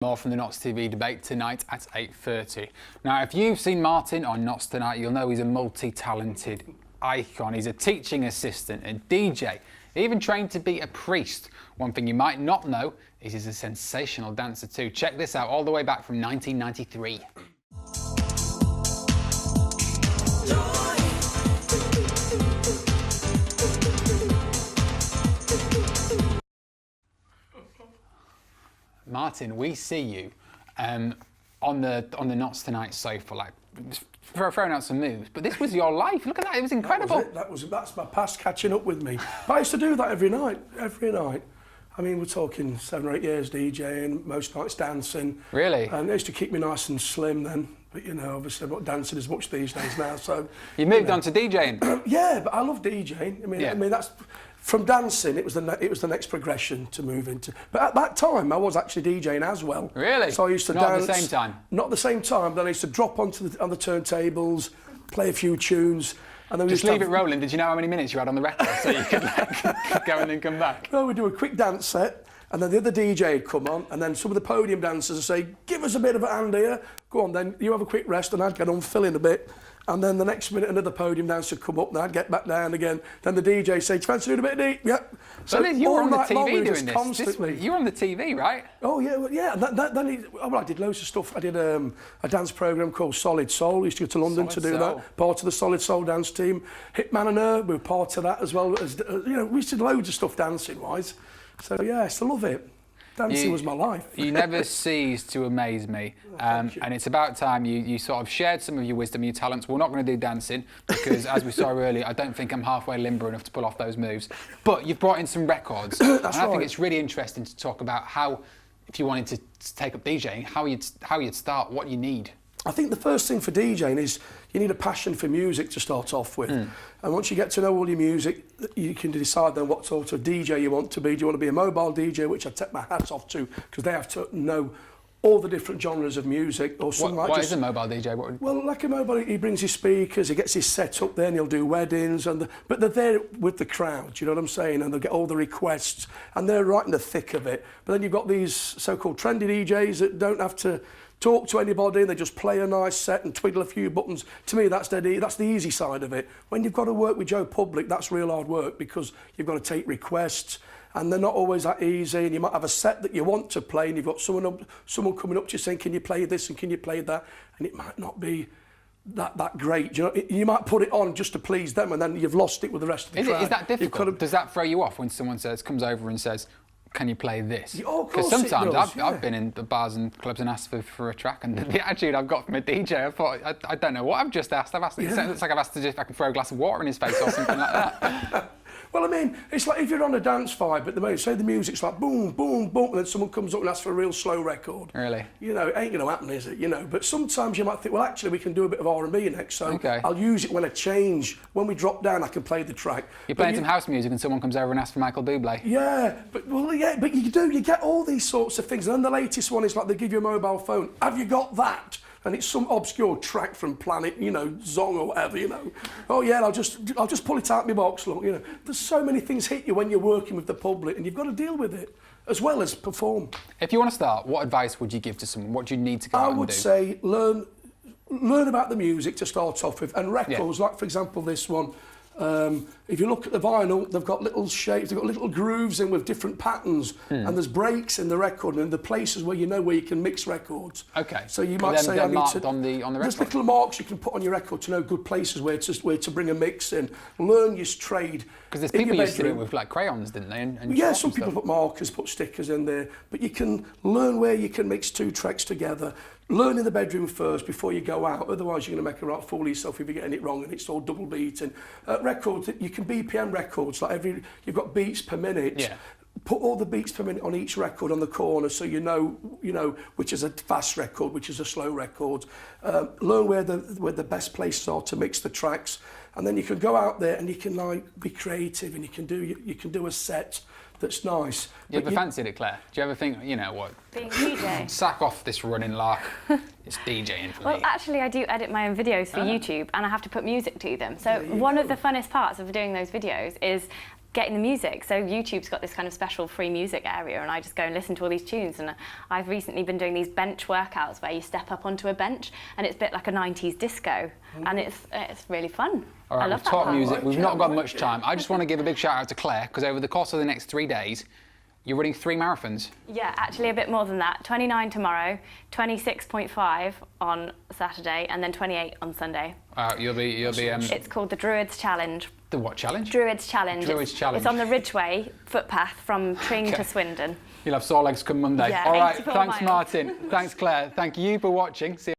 More from the Notts TV debate tonight at 8:30. Now, if you've seen Martin on Notts Tonight, you'll know he's a multi-talented icon. He's a teaching assistant, a DJ, even trained to be a priest. One thing you might not know is he's a sensational dancer too. Check this out, all the way back from 1993. Martin, we see you on the Notts Tonight sofa, like throwing out some moves. But this was your life. Look at that; it was incredible. That's my past catching up with me. But I used to do that every night. I mean, we're talking 7 or 8 years DJing, most nights dancing. Really? And it used to keep me nice and slim then. But you know, obviously I'm not dancing as much these days now. So you moved on to DJing. Yeah, but I love DJing. I mean that's. From dancing, it was the next progression to move into. But at that time, I was actually DJing as well. Really? So I used to dance. Not at the same time? Not at the same time, but I used to drop on the turntables, play a few tunes. And then just leave it rolling. Did you know how many minutes you had on the record so you could like, go and then come back? No, we'd do a quick dance set, and then the other DJ would come on, and then some of the podium dancers would say, give us a bit of a hand here. Go on then, you have a quick rest, and I'd get on filling a bit. And then the next minute, another podium dancer would come up, and I'd get back down again. Then the DJ say, do you fancy doing a bit of deep? Yep. So you were on the TV doing this? Constantly. You were on the TV, right? Oh, yeah. Well, yeah. I did loads of stuff. I did a dance programme called Solid Soul. I used to go to London to do that. Part of the Solid Soul dance team. Hitman and Her, we were part of that as well. We used to do loads of stuff dancing-wise. So, yeah, I still love it. Dancing was my life. You never cease to amaze me. And it's about time you sort of shared some of your wisdom, your talents. We're not going to do dancing because, as we saw earlier, I don't think I'm halfway limber enough to pull off those moves. But you've brought in some records. And I think it's really interesting to talk about how, if you wanted to take up DJing, how you'd start, what you need. I think the first thing for DJing is you need a passion for music to start off with. And once you get to know all your music, you can decide then what sort of DJ you want to be. Do you want to be a mobile DJ, which I take my hat off to, because they have to know all the different genres of music. Or something what is a mobile DJ? Well, like a mobile, he brings his speakers, he gets his set up there, and he'll do weddings, but they're there with the crowd, you know what I'm saying? And they'll get all the requests, and they're right in the thick of it. But then you've got these so-called trendy DJs that don't have to talk to anybody, they just play a nice set and twiddle a few buttons. To me, that's the easy side of it. When you've got to work with Joe Public, that's real hard work because you've got to take requests and they're not always that easy, and you might have a set that you want to play and you've got someone coming up to you saying, can you play this and can you play that? And it might not be that great. You know, you might put it on just to please them and then you've lost it with the rest of the crowd. Is that difficult? Does that throw you off when someone comes over and says, can you play this? Because sometimes I've been in the bars and clubs and asked for a track, and the attitude I've got from a DJ, I thought, I don't know what I've just asked. It looks like I've asked if I can throw a glass of water in his face or something like that. Well, I mean, it's like if you're on a dance vibe at the moment, say the music's like boom, boom, boom, and then someone comes up and asks for a real slow record. Really? You know, it ain't going to happen, is it? You know, but sometimes you might think, well, actually, we can do a bit of R&B next, so I'll use it when I change. When we drop down, I can play the track. You're playing some house music and someone comes over and asks for Michael Bublé. Yeah, but you get all these sorts of things. And then the latest one is like they give you a mobile phone. Have you got that? And it's some obscure track from Planet, you know, Zong or whatever, you know. Oh yeah, I'll just pull it out of my box, look, you know. There's so many things hit you when you're working with the public, and you've got to deal with it as well as perform. If you want to start, what advice would you give to someone? What do you need to go out and do? I would say learn about the music to start off with, and records, like for example this one. If you look at the vinyl, they've got little shapes, they've got little grooves in with different patterns, and there's breaks in the record, and the places where you can mix records. Okay. So you might say, I need to on the record. There's little marks you can put on your record to know good places where to bring a mix in. Learn your trade. Because there's people used to do it with like crayons, didn't they? And yeah, some people put markers, put stickers in there, but you can learn where you can mix two tracks together. Learn in the bedroom first before you go out, otherwise you're going to make a right fool of yourself if you're getting it wrong and it's all double beating. Records, you can BPM records, like you've got beats per minute. Yeah. Put all the beats per minute on each record on the corner so you know which is a fast record, which is a slow record. Learn where the best places are to mix the tracks, and then you can go out there and you can like be creative and you can do a set that's nice. You ever fancied it, Claire? Do you ever think, you know what? Being DJ? Sack off this running lark. It's DJing for me. Well, actually, I do edit my own videos for YouTube, and I have to put music to them. So one of the funnest parts of doing those videos is getting the music. So YouTube's got this kind of special free music area, and I just go and listen to all these tunes. And I've recently been doing these bench workouts where you step up onto a bench, and it's a bit like a 90s disco, and it's really fun. All right, I love we've that talked part. music. We've not got much time. I just want to give a big shout out to Claire, because over the course of the next 3 days, you're running 3 marathons. Yeah, actually a bit more than that. 29 tomorrow, 26.5 on Saturday, and then 28 on Sunday. You'll be. It's called the Druids Challenge. The what challenge? Druids Challenge. Druids Challenge. It's on the Ridgeway footpath from Tring to Swindon. You'll have sore legs come Monday. Yeah, All right, 84 thanks miles. Martin. Thanks Claire. Thank you for watching. See you